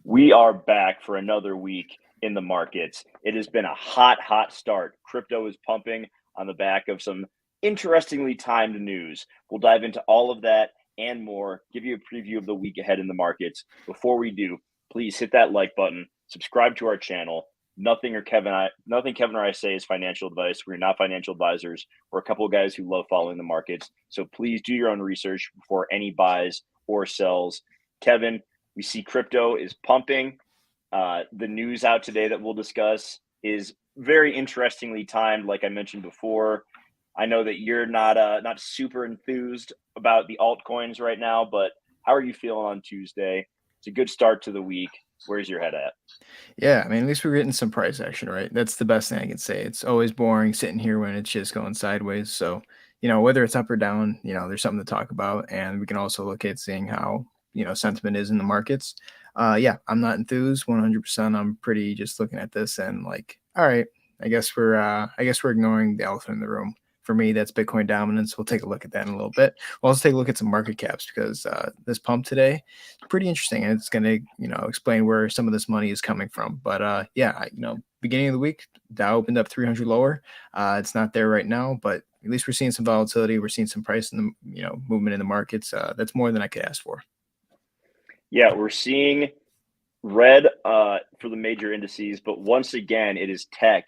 We are back for another week in the markets. It has been a hot start. Crypto is pumping on the back of some interestingly timed news. We'll dive into all of that and more, give you a preview of the week ahead in the markets. Before we do, please hit that like button, subscribe to our channel. Nothing Kevin or I say is financial advice. We're not financial advisors. We're a couple of guys who love following the markets. So please do your own research before any buys or sells. Kevin, we see crypto is pumping. The news out today that we'll discuss is very interestingly timed, like I mentioned before. I know that you're not super enthused about the altcoins right now, but how are you feeling on Tuesday? It's a good start to the week. Where's your head at? Yeah, I mean, at least we're getting some price action, right? That's the best thing I can say. It's always boring sitting here when it's just going sideways. So, whether it's up or down, there's something to talk about. And we can also look at seeing how, sentiment is in the markets. Yeah, I'm not enthused 100%. I'm pretty just looking at this and like, all right, I guess we're ignoring the elephant in the room. For me, that's Bitcoin dominance. We'll take a look at that in a little bit. We'll also take a look at some market caps because this pump today is pretty interesting, and it's going to, explain where some of this money is coming from. But yeah, beginning of the week, Dow opened up 300 lower. It's not there right now, but at least we're seeing some volatility. We're seeing some price in the, movement in the markets. That's more than I could ask for. Yeah, we're seeing red for the major indices, but once again, it is tech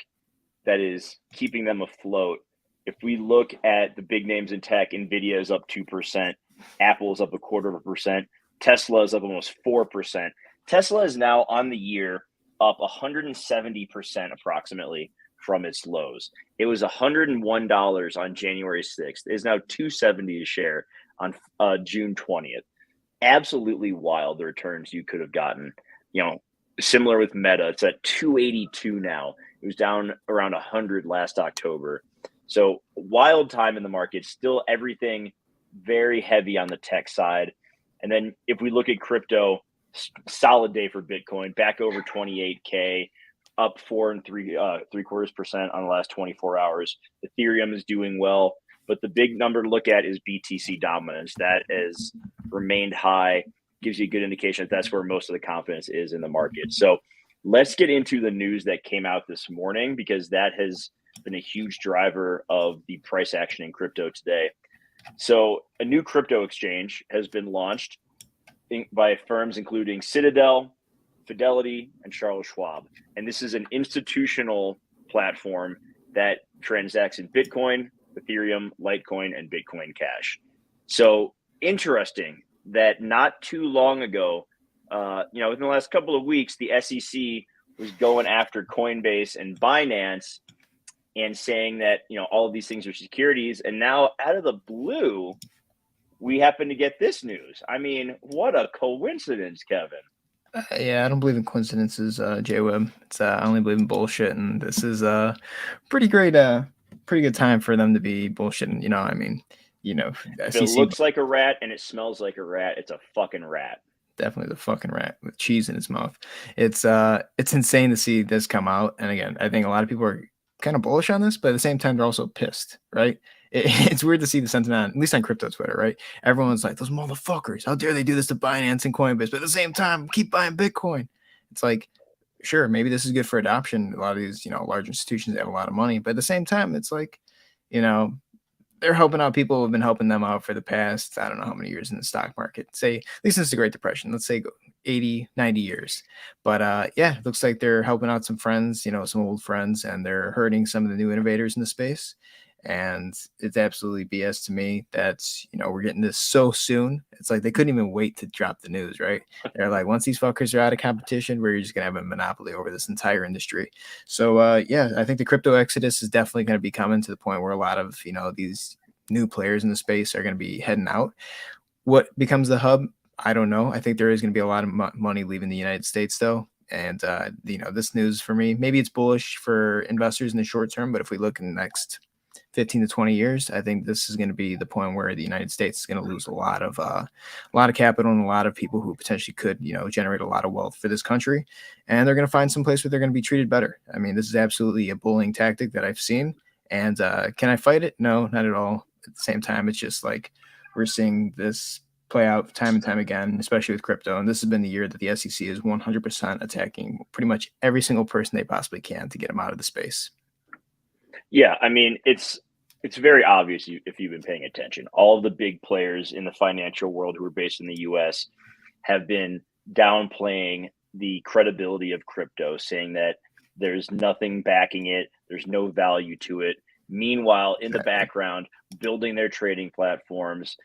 that is keeping them afloat. If we look at the big names in tech, Nvidia is up 2%, Apple is up 0.25%, Tesla is up almost 4%. Tesla is now on the year up 170% approximately from its lows. It was $101 on January 6th. It is now $270 a share on June 20th. Absolutely wild the returns you could have gotten. Similar with Meta, it's at 282 now. It was down around 100 last October. So wild time in the market, still everything very heavy on the tech side. And then if we look at crypto, solid day for Bitcoin, back over 28K, up 4.75% on the last 24 hours. Ethereum is doing well, but the big number to look at is BTC dominance. That has remained high, gives you a good indication that that's where most of the confidence is in the market. So let's get into the news that came out this morning, because that has been a huge driver of the price action in crypto today. So a new crypto exchange has been launched by firms including Citadel, Fidelity, and Charles Schwab. And this is an institutional platform that transacts in Bitcoin, Ethereum, Litecoin, and Bitcoin Cash. So interesting that not too long ago, within the last couple of weeks, the SEC was going after Coinbase and Binance and saying that, all of these things are securities. And now out of the blue, we happen to get this news. I mean, what a coincidence, Kevin. Yeah, I don't believe in coincidences, JWeb. I only believe in bullshit, and this is a pretty good time for them to be bullshitting. If it looks like a rat and it smells like a rat, it's a fucking rat. Definitely the fucking rat with cheese in his mouth. It's insane to see this come out. And again, I think a lot of people are kind of bullish on this, but at the same time, they're also pissed, right? It's weird to see the sentiment, at least on crypto Twitter, right? Everyone's like, those motherfuckers, how dare they do this to Binance and Coinbase? But at the same time, keep buying Bitcoin. It's like, sure, maybe this is good for adoption. A lot of these, large institutions have a lot of money, but at the same time, it's like, they're helping out people who have been helping them out for the past, I don't know how many years in the stock market. Say, at least since the Great Depression, let's say 80, 90 years. But yeah, it looks like they're helping out some friends, some old friends, and they're hurting some of the new innovators in the space. And it's absolutely BS to me that, we're getting this so soon. It's like they couldn't even wait to drop the news, right? They're like, once these fuckers are out of competition, we're just going to have a monopoly over this entire industry. So, yeah, I think the crypto exodus is definitely going to be coming to the point where a lot of, these new players in the space are going to be heading out. What becomes the hub? I don't know. I think there is going to be a lot of money leaving the United States, though. And, this news for me, maybe it's bullish for investors in the short term, but if we look in the next 15 to 20 years, I think this is going to be the point where the United States is going to lose a lot of capital and a lot of people who potentially could, generate a lot of wealth for this country. And they're going to find some place where they're going to be treated better. I mean, this is absolutely a bullying tactic that I've seen. And can I fight it? No, not at all. At the same time, it's just like we're seeing this play out time and time again, especially with crypto. And this has been the year that the SEC is 100% attacking pretty much every single person they possibly can to get them out of the space. Yeah, I mean, it's very obvious if you've been paying attention. All of the big players in the financial world who are based in the U.S. have been downplaying the credibility of crypto, saying that there's nothing backing it, there's no value to it. Meanwhile, in the background, building their trading platforms,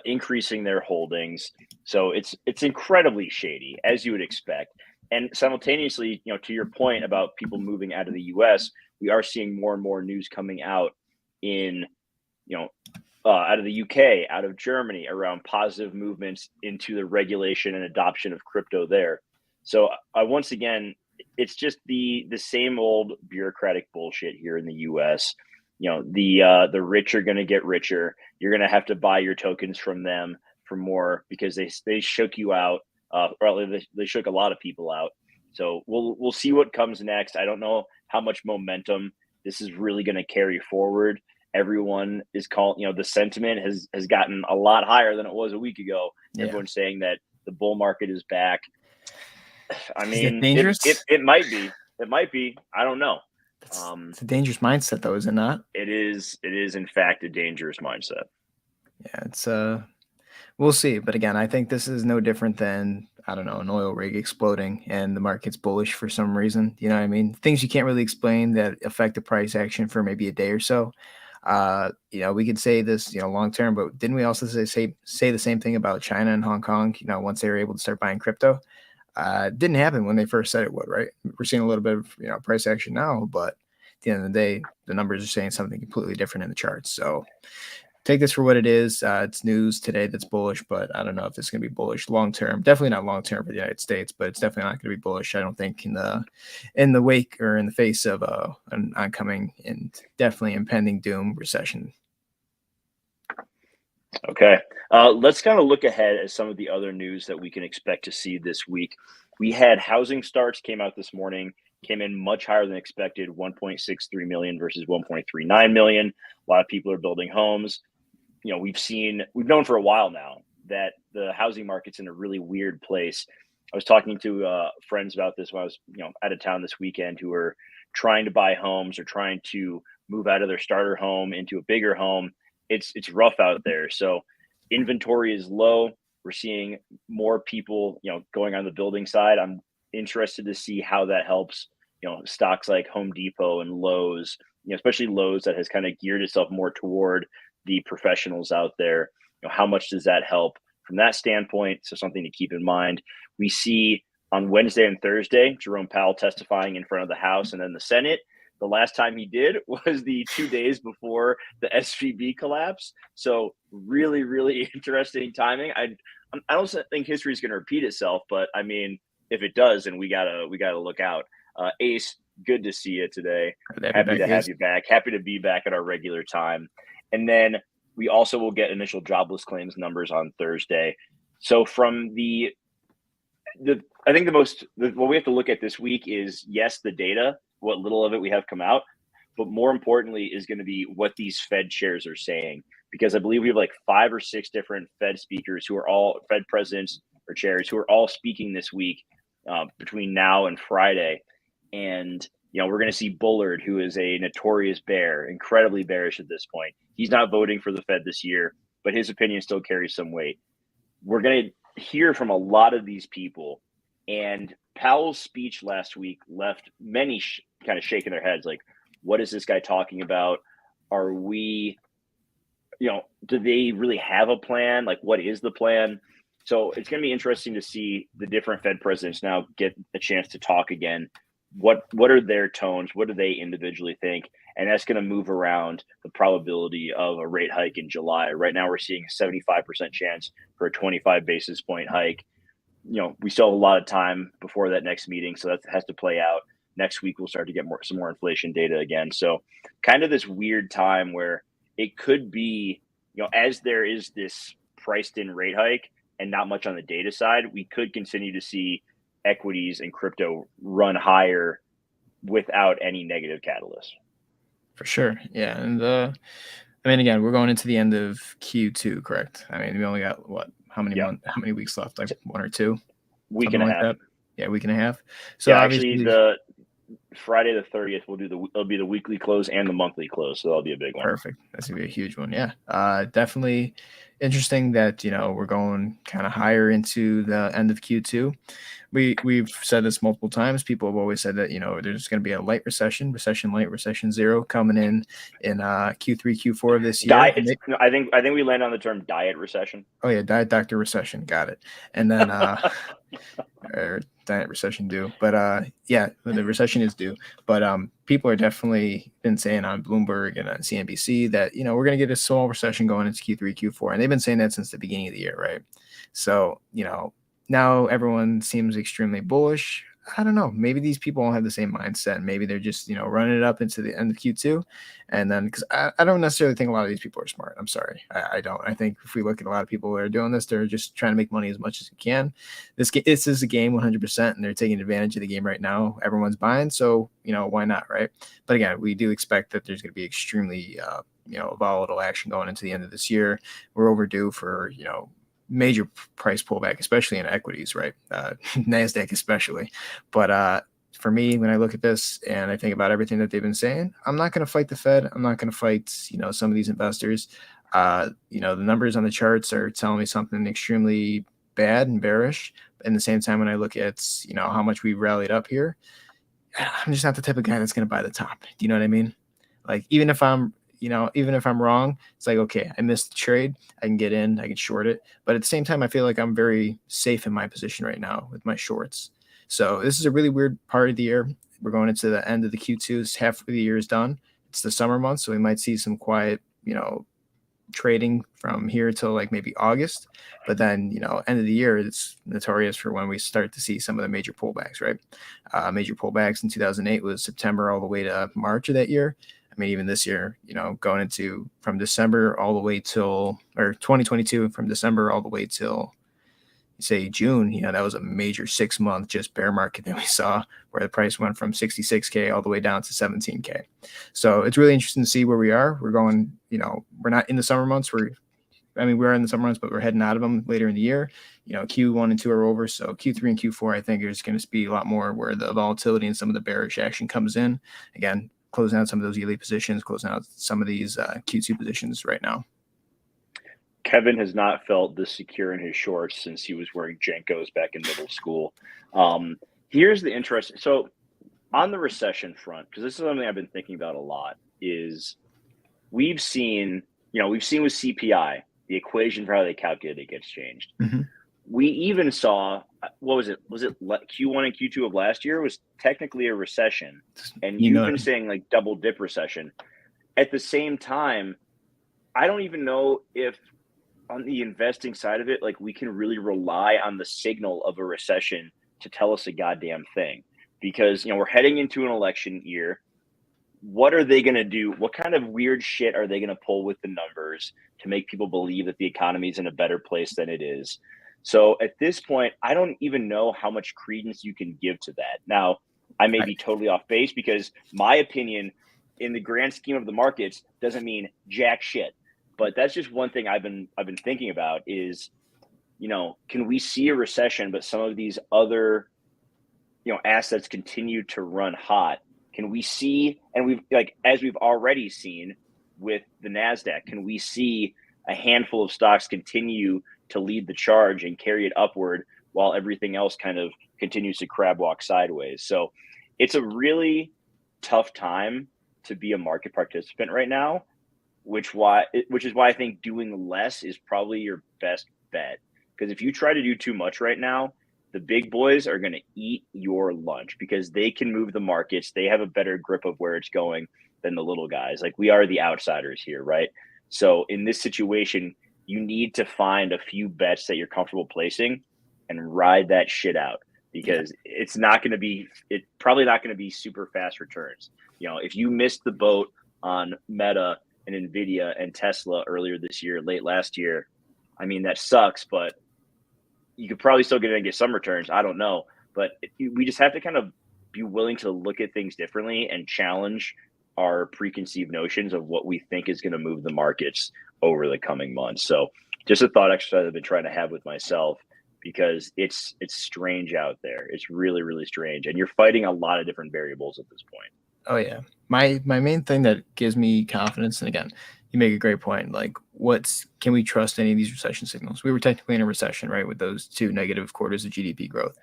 increasing their holdings. So it's incredibly shady, as you would expect. And simultaneously, to your point about people moving out of the U.S., we are seeing more and more news coming out in, out of the UK, out of Germany, around positive movements into the regulation and adoption of crypto there. So once again, it's just the same old bureaucratic bullshit here in the U.S. The rich are going to get richer. You're going to have to buy your tokens from them for more because they shook you out. Or they shook a lot of people out. So we'll see what comes next. I don't know how much momentum this is really going to carry forward. Everyone is the sentiment has gotten a lot higher than it was a week ago. Yeah. Everyone's saying that the bull market is back. I mean, dangerous? It might be. It might be. I don't know. It's a dangerous mindset, though, is it not? It is. It is, in fact, a dangerous mindset. Yeah, it's we'll see. But again, I think this is no different than, I don't know, an oil rig exploding and the market's bullish for some reason. You know what I mean? Things you can't really explain that affect the price action for maybe a day or so. We could say this, long term, but didn't we also say the same thing about China and Hong Kong, once they were able to start buying crypto? Didn't happen when they first said it would, right? We're seeing a little bit of, price action now, but at the end of the day, the numbers are saying something completely different in the charts. So take this for what it is. It's news today that's bullish, but I don't know if it's going to be bullish long term. Definitely not long term for the United States, but it's definitely not going to be bullish, I don't think, in the wake or in the face of an oncoming and definitely impending doom recession. Okay. Let's kind of look ahead at some of the other news that we can expect to see this week. We had housing starts came out this morning, came in much higher than expected, 1.63 million versus 1.39 million. A lot of people are building homes. We've known for a while now that the housing market's in a really weird place. I was talking to friends about this when I was, out of town this weekend, who are trying to buy homes or trying to move out of their starter home into a bigger home. It's rough out there. So inventory is low. We're seeing more people, going on the building side. I'm interested to see how that helps, stocks like Home Depot and Lowe's, especially Lowe's that has kind of geared itself more toward the professionals out there. How much does that help from that standpoint? So something to keep in mind. We see on Wednesday and Thursday, Jerome Powell testifying in front of the House and then the Senate. The last time he did was the 2 days before the SVB collapse. So really, really interesting timing. I don't think history is going to repeat itself, but I mean, if it does, then we gotta look out. Ace, good to see you today. Happy to have you back. Happy to be back at our regular time. And then we also will get initial jobless claims numbers on Thursday. So from I think what we have to look at this week is, yes, the data, what little of it we have come out, but more importantly is going to be what these Fed chairs are saying, because I believe we have like 5 or 6 different Fed speakers who are all Fed presidents or chairs who are all speaking this week between now and Friday. And, we're going to see Bullard, who is a notorious bear, incredibly bearish at this point. He's not voting for the Fed this year, but his opinion still carries some weight. We're going to hear from a lot of these people. And Powell's speech last week left many kind of shaking their heads like, what is this guy talking about? Are we, do they really have a plan? Like, what is the plan? So it's going to be interesting to see the different Fed presidents now get a chance to talk again. What are their tones? What do they individually think? And that's going to move around the probability of a rate hike in July. Right now, we're seeing a 75% chance for a 25 basis point hike. We still have a lot of time before that next meeting, so that has to play out. Next week, we'll start to get some more inflation data again. So kind of this weird time where it could be, as there is this priced in rate hike and not much on the data side, we could continue to see equities and crypto run higher without any negative catalyst. For sure. Yeah. And again, we're going into the end of Q2, correct? I mean, we only got how many how many weeks left? Like 1 or 2, week something and a like half. that. Yeah, week and a half. So yeah, obviously actually, the Friday the 30th it'll be the weekly close and the monthly close, so that'll be a big one. Perfect. That's gonna be a huge one. Yeah. Definitely interesting that we're going kind of higher into the end of Q2. We've said this multiple times. People have always said that there's going to be a light recession, recession light, recession zero coming in Q3, Q4 of this year. I think we land on the term diet recession. Oh yeah, diet doctor recession, got it. And then or diet recession due, but yeah, the recession is due. But people are definitely been saying on Bloomberg and on CNBC that we're going to get a small recession going into Q3, Q4, and they've been saying that since the beginning of the year, right? So now everyone seems extremely bullish. I don't know. Maybe these people all have the same mindset. Maybe they're just, running it up into the end of Q2. And then, because I don't necessarily think a lot of these people are smart. I'm sorry. I don't. I think if we look at a lot of people that are doing this, they're just trying to make money as much as they can. This is a game 100%, and they're taking advantage of the game right now. Everyone's buying. So, why not, right? But again, we do expect that there's going to be extremely, volatile action going into the end of this year. We're overdue for, major price pullback, especially in equities, right? NASDAQ especially. But for me, when I look at this and I think about everything that they've been saying, I'm not going to fight the Fed. I'm not going to fight, some of these investors. The numbers on the charts are telling me something extremely bad and bearish. At the same time, when I look at, how much we rallied up here, I'm just not the type of guy that's going to buy the top. Do you know what I mean? Like, even if I'm wrong, it's like, okay, I missed the trade. I can get in, I can short it. But at the same time, I feel like I'm very safe in my position right now with my shorts. So this is a really weird part of the year. We're going into the end of the Q2. Half of the year is done. It's the summer months, so we might see some quiet, trading from here till like maybe August. But then, end of the year, it's notorious for when we start to see some of the major pullbacks, right? Major pullbacks in 2008 was September all the way to March of that year. I mean, even this year, going into from December all the way till, or 2022, from December all the way till, say, June, that was a major 6-month just bear market that we saw, where the price went from 66K all the way down to 17K. So it's really interesting to see where we are. We're going, we're not in the summer months. We're in the summer months, but we're heading out of them later in the year. Q1 and 2 are over. So Q3 and Q4, I think there's going to be a lot more where the volatility and some of the bearish action comes in. Again, closing out some of those elite positions, closing out some of these Q2 positions right now. Kevin has not felt this secure in his shorts since he was wearing Jenkos back in middle school. Here's the interesting. So on the recession front, because this is something I've been thinking about a lot, is we've seen with CPI, the equation for how they calculate it gets changed. Mm-hmm. We even saw, what was it? Was it Q1 and Q2 of last year was technically a recession. And you've been saying like double dip recession. At the same time, I don't even know if on the investing side of it, like we can really rely on the signal of a recession to tell us a goddamn thing. Because, we're heading into an election year. What are they going to do? What kind of weird shit are they going to pull with the numbers to make people believe that the economy is in a better place than it is? So at this point, I don't even know how much credence you can give to that. Now, I may be totally off base because my opinion in the grand scheme of the markets doesn't mean jack shit. But that's just one thing I've been thinking about is, can we see a recession, but some of these other, assets continue to run hot? Can we see, and as we've already seen with the NASDAQ, can we see a handful of stocks continue to lead the charge and carry it upward while everything else kind of continues to crab walk sideways? So it's a really tough time to be a market participant right now, which is why I think doing less is probably your best bet. Because if you try to do too much right now, the big boys are going to eat your lunch because they can move the markets. They have a better grip of where it's going than the little guys. Like, we are the outsiders here, right? So in this situation, you need to find a few bets that you're comfortable placing and ride that shit out, because it's probably not going to be super fast returns. If you missed the boat on Meta and Nvidia and Tesla earlier this year, late last year, I mean, that sucks, but you could probably still get some returns. I don't know, but we just have to kind of be willing to look at things differently and challenge our preconceived notions of what we think is going to move the markets over the coming months. So just a thought exercise I've been trying to have with myself, because it's strange out there. It's really, really strange. And you're fighting a lot of different variables at this point. Oh yeah. My main thing that gives me confidence, and again, you make a great point. Like, can we trust any of these recession signals? We were technically in a recession, right, with those 2 negative quarters of GDP growth.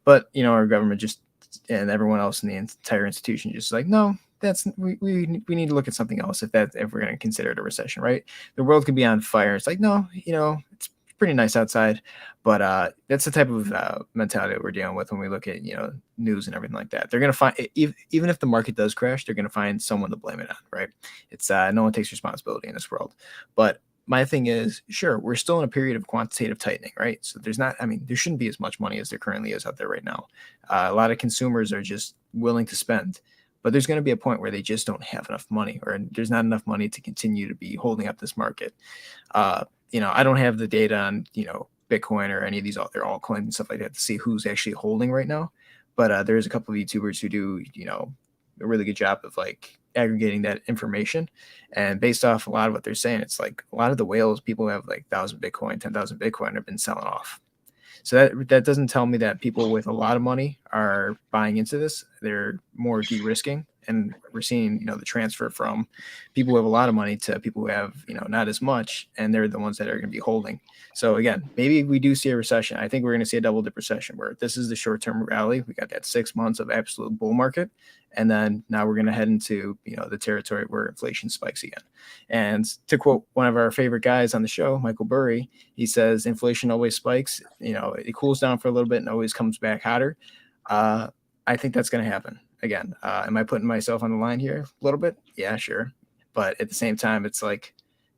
But our government just, and everyone else in the entire institution just like, no, we need to look at something else if we're going to consider it a recession, right? The world could be on fire. It's like, no, it's pretty nice outside, but that's the type of mentality that we're dealing with when we look at news and everything like that. They're going to find, even if the market does crash, they're going to find someone to blame it on, right? It's no one takes responsibility in this world. But my thing is, sure, we're still in a period of quantitative tightening, right? So there shouldn't be as much money as there currently is out there right now. A lot of consumers are just willing to spend, but there's going to be a point where they just don't have enough money, or there's not enough money to continue to be holding up this market. I don't have the data on, Bitcoin or any of these other altcoins and stuff like that to see who's actually holding right now. But there's a couple of YouTubers who do, a really good job of like aggregating that information. And based off a lot of what they're saying, it's like a lot of the whales, people who have like 1,000 Bitcoin, 10,000 Bitcoin have been selling off. So that doesn't tell me that people with a lot of money are buying into this. They're more de-risking, and we're seeing the transfer from people who have a lot of money to people who have not as much, and they're the ones that are going to be holding. So again, maybe we do see a recession. I think we're going to see a double dip recession where this is the short-term rally. We got that 6 months of absolute bull market, and then now we're going to head into the territory where inflation spikes again. And to quote one of our favorite guys on the show, Michael Burry, he says inflation always spikes. It cools down for a little bit and always comes back hotter. I think that's going to happen again. Am I putting myself on the line here a little bit? Yeah, sure. But at the same time, it's like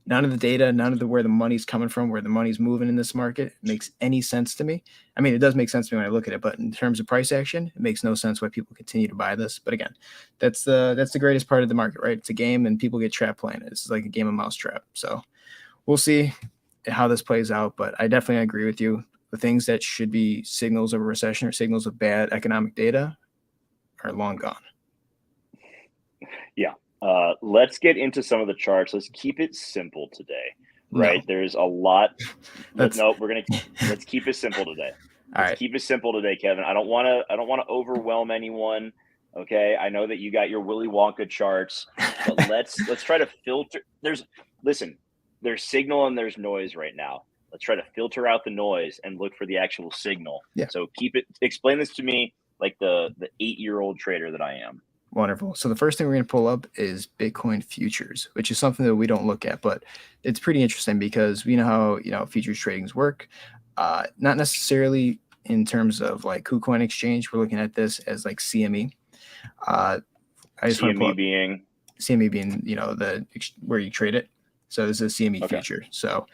none of the data, none of where the money's coming from, where the money's moving in this market makes any sense to me. I mean, it does make sense to me when I look at it, but in terms of price action, it makes no sense why people continue to buy this. But again, that's the greatest part of the market, right? It's a game and people get trapped playing it. It's like a game of mousetrap. So we'll see how this plays out, but I definitely agree with you. The things that should be signals of a recession or signals of bad economic data are long gone. Yeah. Let's get into some of the charts. Let's keep it simple today, right? No. There's a lot. Let's keep it simple today. Let's keep it simple today, Kevin. I don't want to overwhelm anyone. Okay. I know that you got your Willy Wonka charts, but let's try to filter. There's signal and there's noise right now. Let's try to filter out the noise and look for the actual signal. Yeah. So explain this to me like the 8-year-old trader that I am. Wonderful. So the first thing we're going to pull up is Bitcoin futures, which is something that we don't look at, but it's pretty interesting because we know how, futures tradings work. Not necessarily in terms of like KuCoin exchange. We're looking at this as like CME. CME being, where you trade it. So this is a CME future. So,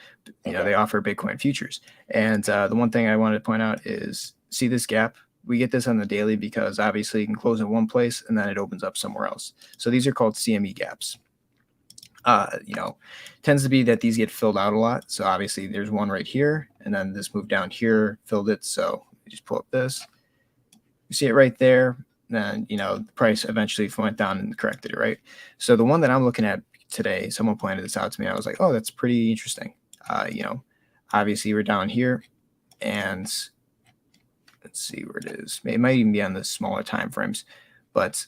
they offer Bitcoin futures. And the one thing I wanted to point out is, see this gap? We get this on the daily because obviously you can close in one place and then it opens up somewhere else. So these are called CME gaps. Tends to be that these get filled out a lot. So obviously there's one right here, and then this move down here filled it. So we just pull up this. You see it right there. Then, the price eventually went down and corrected it, right? So the one that I'm looking at today, someone pointed this out to me. I was like, oh, that's pretty interesting. Obviously we're down here, and let's see where it is. It might even be on the smaller time frames, but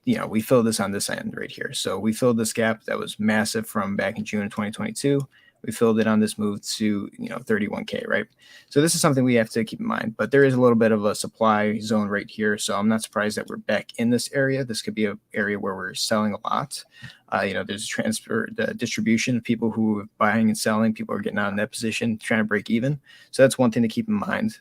we filled this on this end right here. So we filled this gap that was massive from back in June of 2022. We filled it on this move to 31K, right? So this is something we have to keep in mind, but there is a little bit of a supply zone right here. So I'm not surprised that we're back in this area. This could be an area where we're selling a lot. There's the distribution of people who are buying and selling. People are getting out in that position, trying to break even. So that's one thing to keep in mind.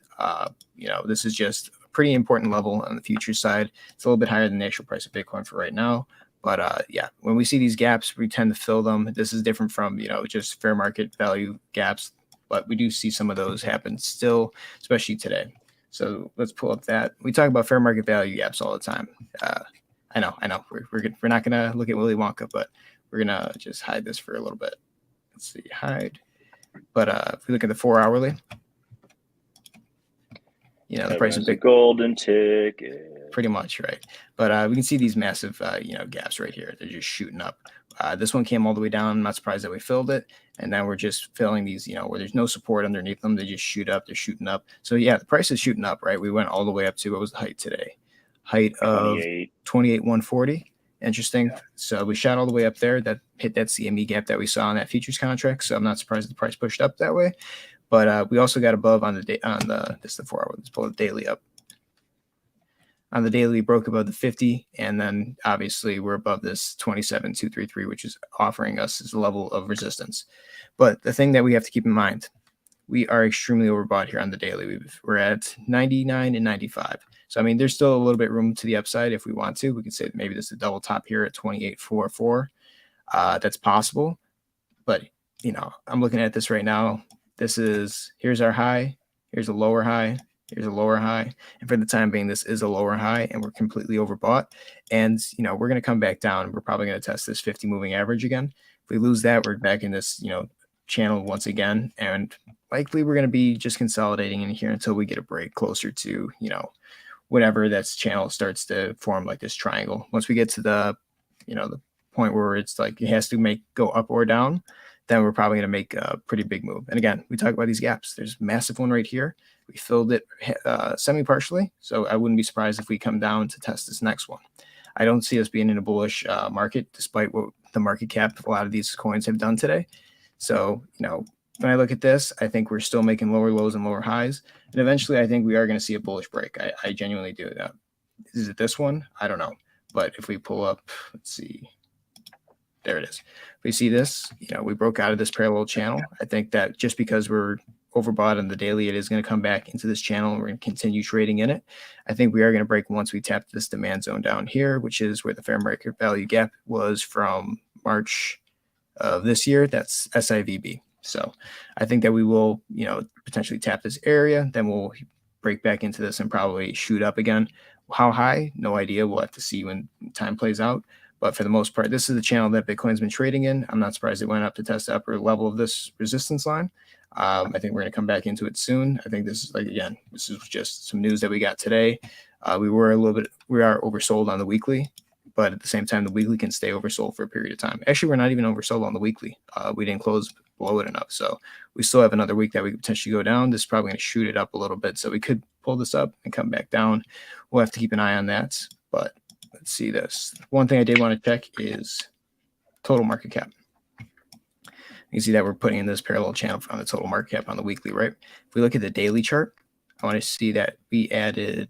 This is just a pretty important level on the futures side. It's a little bit higher than the actual price of Bitcoin for right now. But when we see these gaps, we tend to fill them. This is different from, just fair market value gaps, but we do see some of those happen still, especially today. So let's pull up that. We talk about fair market value gaps all the time. I know. We're not going to look at Willy Wonka, but we're going to just hide this for a little bit. Let's see, hide. But if we look at the 4-hourly, the price of Bitcoin. Golden ticket. pretty much, right? But we can see these massive, gaps right here. They're just shooting up. This one came all the way down. I'm not surprised that we filled it. And now we're just filling these, where there's no support underneath them. They just shoot up. They're shooting up. So yeah, the price is shooting up, right? We went all the way up to, what was the height today? Height of 28,140. Interesting. So we shot all the way up there. That hit that CME gap that we saw on that futures contract. So I'm not surprised the price pushed up that way. But we also got above on the day on the 4 hour. Let's pull the daily up. On the daily, broke above the 50, and then obviously we're above this 27,233, which is offering us this level of resistance. But the thing that we have to keep in mind, we are extremely overbought here on the daily. We're at 99 and 95. So, I mean, there's still a little bit room to the upside if we want to. We could say maybe this is a double top here at 28.44. That's possible. But, I'm looking at this right now. Here's our high. Here's a lower high. Here's a lower high. And for the time being, this is a lower high and we're completely overbought. And, we're going to come back down. We're probably going to test this 50 moving average again. If we lose that, we're back in this, channel once again. And likely we're going to be just consolidating in here until we get a break closer to, whatever that channel starts to form like this triangle. Once we get to the point where it's like it has to go up or down, then we're probably going to make a pretty big move. And again, we talk about these gaps. There's a massive one right here. We filled it semi-partially, so I wouldn't be surprised if we come down to test this next one. I don't see us being in a bullish market, despite what the market cap of a lot of these coins have done today. So, when I look at this, I think we're still making lower lows and lower highs. And eventually, I think we are going to see a bullish break. I genuinely do that. Is it this one? I don't know. But if we pull up, let's see. There it is. If we see this, we broke out of this parallel channel. I think that just because we're overbought on the daily, it is going to come back into this channel and we're going to continue trading in it. I think we are going to break once we tap this demand zone down here, which is where the fair market value gap was from March of this year. That's SIVB. So I think that we will, potentially tap this area. Then we'll break back into this and probably shoot up again. How high? No idea. We'll have to see when time plays out. But for the most part, this is the channel that Bitcoin's been trading in. I'm not surprised it went up to test the upper level of this resistance line. I think we're going to come back into it soon. I think this is this is just some news that we got today. We are oversold on the weekly, but at the same time, the weekly can stay oversold for a period of time. Actually, we're not even oversold on the weekly. We didn't close below it enough. So we still have another week that we could potentially go down. This is probably going to shoot it up a little bit. So we could pull this up and come back down. We'll have to keep an eye on that. But let's see this. One thing I did want to check is total market cap. You can see that we're putting in this parallel channel on the total market cap on the weekly, right? If we look at the daily chart, I want to see that we added,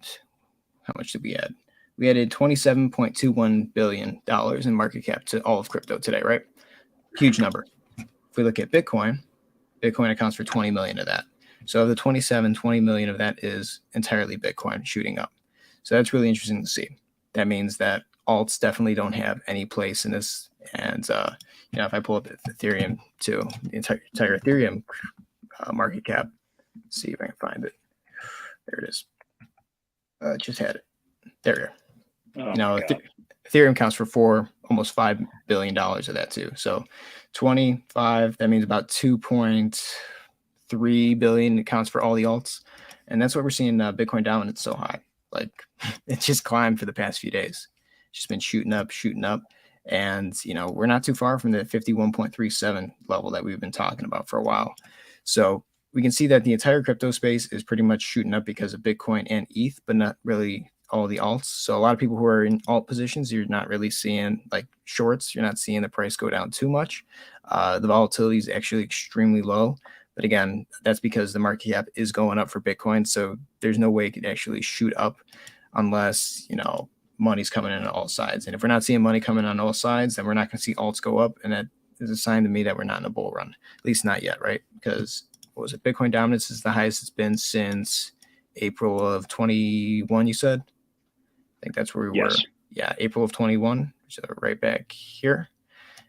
how much did we add? We added $27.21 billion in market cap to all of crypto today, right? Huge number. If we look at Bitcoin, Bitcoin accounts for 20 million of that. So of the 20 million of that is entirely Bitcoin shooting up. So that's really interesting to see. That means that alts definitely don't have any place in this. And, if I pull up Ethereum too, the entire Ethereum market cap, let's see if I can find it. There it is. Just had it. There we go. Ethereum counts for almost $5 billion of that too. So 25, that means about 2.3 billion accounts for all the alts. And that's what we're seeing Bitcoin dominance so high. Like it's just climbed for the past few days. It's just been shooting up. And, we're not too far from the 51.37 level that we've been talking about for a while. So we can see that the entire crypto space is pretty much shooting up because of Bitcoin and ETH, but not really all the alts. So a lot of people who are in alt positions, you're not really seeing like shorts. You're not seeing the price go down too much. The volatility is actually extremely low. But again, that's because the market cap is going up for Bitcoin. So there's no way it could actually shoot up unless, money's coming in on all sides. And if we're not seeing money coming on all sides, then we're not going to see alts go up. And that is a sign to me that we're not in a bull run, at least not yet, right? Because what was it? Bitcoin dominance is the highest it's been since April of 21, you said? I think that's where we were. Yeah, April of 21. So right back here.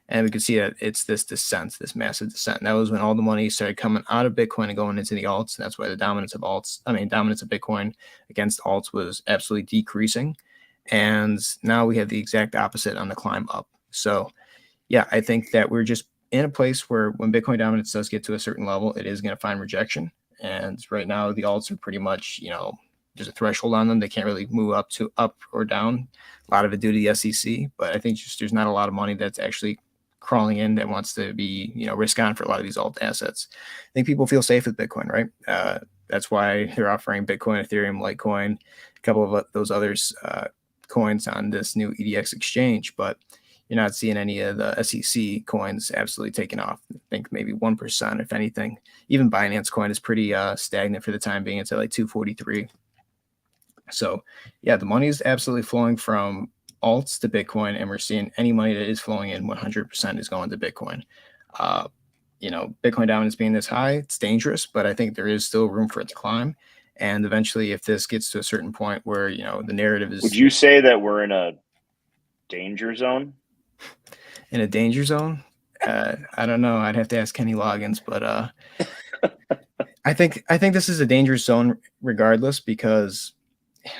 And we can see that it's this descent, this massive descent. And that was when all the money started coming out of Bitcoin and going into the alts. And that's why the dominance of Bitcoin against alts was absolutely decreasing. And now we have the exact opposite on the climb up. So, yeah, I think that we're just in a place where when Bitcoin dominance does get to a certain level, it is going to find rejection. And right now the alts are pretty much, there's a threshold on them. They can't really move up or down. A lot of it due to the SEC, but I think just there's not a lot of money that's actually crawling in that wants to be, risk on for a lot of these alt assets. I think people feel safe with Bitcoin, right? That's why they're offering Bitcoin, Ethereum, Litecoin, a couple of those others coins on this new EDX exchange, but you're not seeing any of the SEC coins absolutely taking off. I think maybe 1%, if anything. Even Binance coin is pretty stagnant for the time being. It's at like 243. So yeah, the money is absolutely flowing from alts to Bitcoin, and we're seeing any money that is flowing in 100% is going to Bitcoin. Bitcoin dominance being this high, it's dangerous, but I think there is still room for it to climb. And eventually, if this gets to a certain point where, the narrative is... Would you say that we're in a danger zone? In a danger zone? I don't know. I'd have to ask Kenny Loggins, but I think this is a dangerous zone regardless, because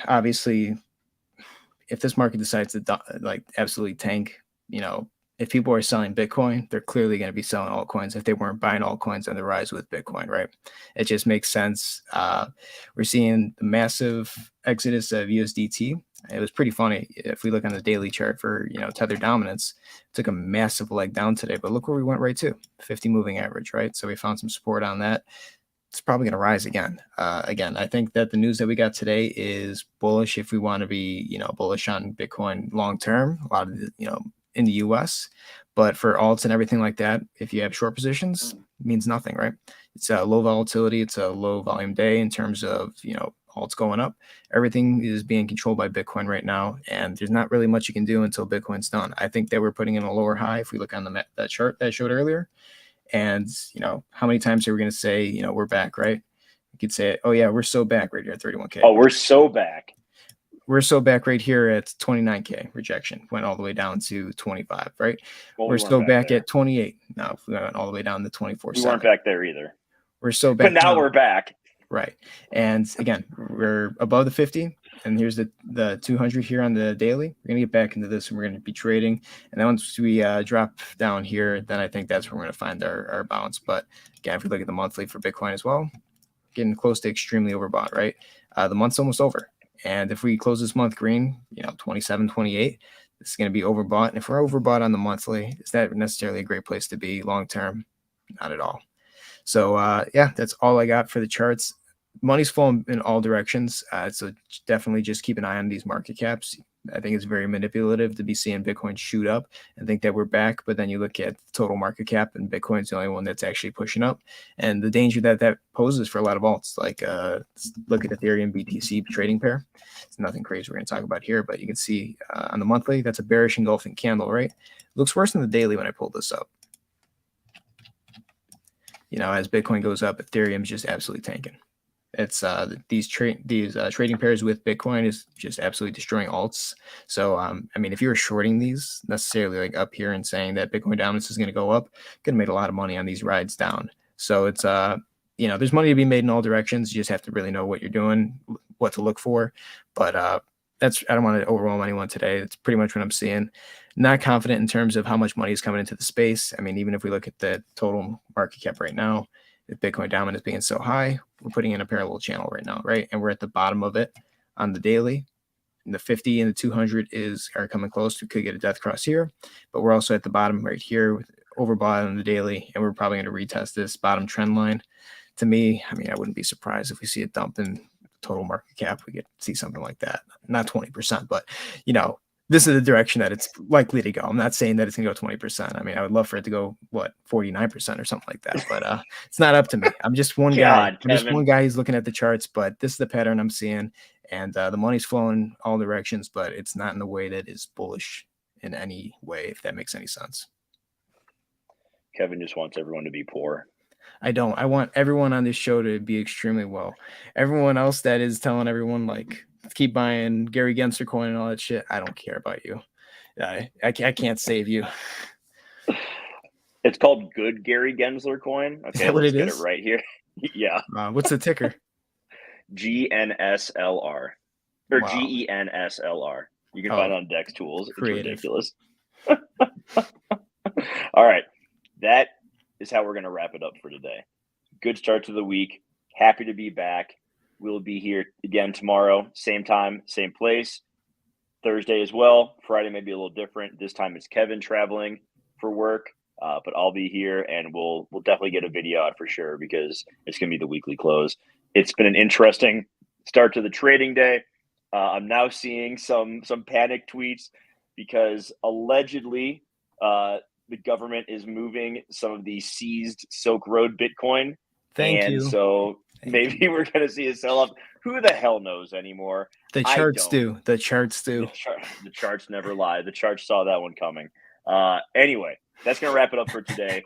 obviously if this market decides to absolutely tank, if people are selling Bitcoin, they're clearly going to be selling altcoins. If they weren't buying altcoins on the rise with Bitcoin, right? It just makes sense. We're seeing the massive exodus of USDT. It was pretty funny. If we look on the daily chart for, tether dominance, it took a massive leg down today, but look where we went right to, 50 moving average, right? So we found some support on that. It's probably going to rise again. I think that the news that we got today is bullish if we want to be, bullish on Bitcoin long term. A lot of in the US, but for alts and everything like that, if you have short positions, it means nothing, right? It's a low volatility, it's a low volume day in terms of, alts going up. Everything is being controlled by Bitcoin right now, and there's not really much you can do until Bitcoin's done. I think that we're putting in a lower high if we look on that chart that I showed earlier. And, how many times are we going to say, we're back, right? You could say, oh yeah, we're so back right here at 31K. Oh, we're so back. We're so back right here at 29K rejection, went all the way down to 25, right? Well, we're still back there at 28. Now we went all the way down to 24. We weren't back there either. We're so back. But now we're back. Right. And again, we're above the 50. And here's the 200 here on the daily. We're going to get back into this and we're going to be trading. And then once we drop down here, then I think that's where we're going to find our balance. But again, if we look at the monthly for Bitcoin as well, getting close to extremely overbought, right? The month's almost over. And if we close this month green, 27, 28, it's going to be overbought. And if we're overbought on the monthly, is that necessarily a great place to be long term? Not at all. So that's all I got for the charts. Money's flowing in all directions. So definitely just keep an eye on these market caps. I think it's very manipulative to be seeing Bitcoin shoot up and think that we're back. But then you look at total market cap and Bitcoin's the only one that's actually pushing up. And the danger that poses for a lot of alts, like look at Ethereum BTC trading pair. It's nothing crazy we're going to talk about here, but you can see on the monthly, that's a bearish engulfing candle, right? It looks worse than the daily when I pulled this up. As Bitcoin goes up, Ethereum's just absolutely tanking. It's these trading pairs with Bitcoin is just absolutely destroying alts. So if you were shorting these necessarily like up here and saying that Bitcoin dominance is going to go up, could have made a lot of money on these rides down. So it's there's money to be made in all directions. You just have to really know what you're doing, what to look for. But I don't want to overwhelm anyone today. That's pretty much what I'm seeing. Not confident in terms of how much money is coming into the space. Even if we look at the total market cap right now, if Bitcoin dominance being so high, we're putting in a parallel channel right now, right? And we're at the bottom of it on the daily. And the 50 and the 200 are coming close. We could get a death cross here, but we're also at the bottom right here with overbought on the daily, and we're probably going to retest this bottom trend line. To me, I wouldn't be surprised if we see a dump in total market cap. We could see something like that. Not 20%, but this is the direction that it's likely to go. I'm not saying that it's going to go 20%. I would love for it to go, 49% or something like that. But it's not up to me. I'm just one guy. I'm just one guy who's looking at the charts, but this is the pattern I'm seeing. And the money's flowing all directions, but it's not in the way that is bullish in any way, if that makes any sense. Kevin just wants everyone to be poor. I don't. I want everyone on this show to be extremely well. Everyone else that is telling everyone, keep buying Gary Gensler coin and all that shit, I don't care about you. I can't save you. It's called Good Gary Gensler coin. Okay, let's get it right here. Yeah. What's the ticker? GNSLR. Or wow. GENSLR. You can find it on Dex Tools. Creative. It's ridiculous. All right. That is how we're going to wrap it up for today. Good start to the week. Happy to be back. We'll be here again tomorrow, same time, same place. Thursday as well. Friday may be a little different. This time it's Kevin traveling for work, but I'll be here, and we'll definitely get a video out for sure because it's going to be the weekly close. It's been an interesting start to the trading day. I'm now seeing some panic tweets because allegedly the government is moving some of the seized Silk Road Bitcoin. Thank and you. so maybe we're going to see a sell-off. Who the hell knows anymore? The charts do. The charts do. The charts never lie. The charts saw that one coming. Anyway, that's going to wrap it up for today.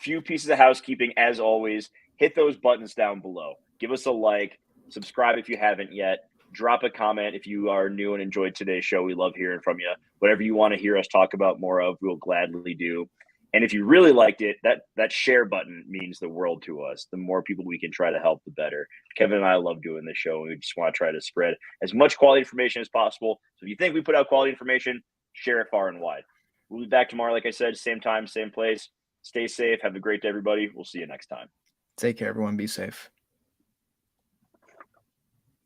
Few pieces of housekeeping, as always. Hit those buttons down below. Give us a like. Subscribe if you haven't yet. Drop a comment if you are new and enjoyed today's show. We love hearing from you. Whatever you want to hear us talk about more of, we'll gladly do. And if you really liked it, that share button means the world to us. The more people we can try to help, the better. Kevin and I love doing this show, and we just want to try to spread as much quality information as possible. So if you think we put out quality information, share it far and wide. We'll be back tomorrow, like I said, same time, same place. Stay safe. Have a great day, everybody. We'll see you next time. Take care, everyone. Be safe.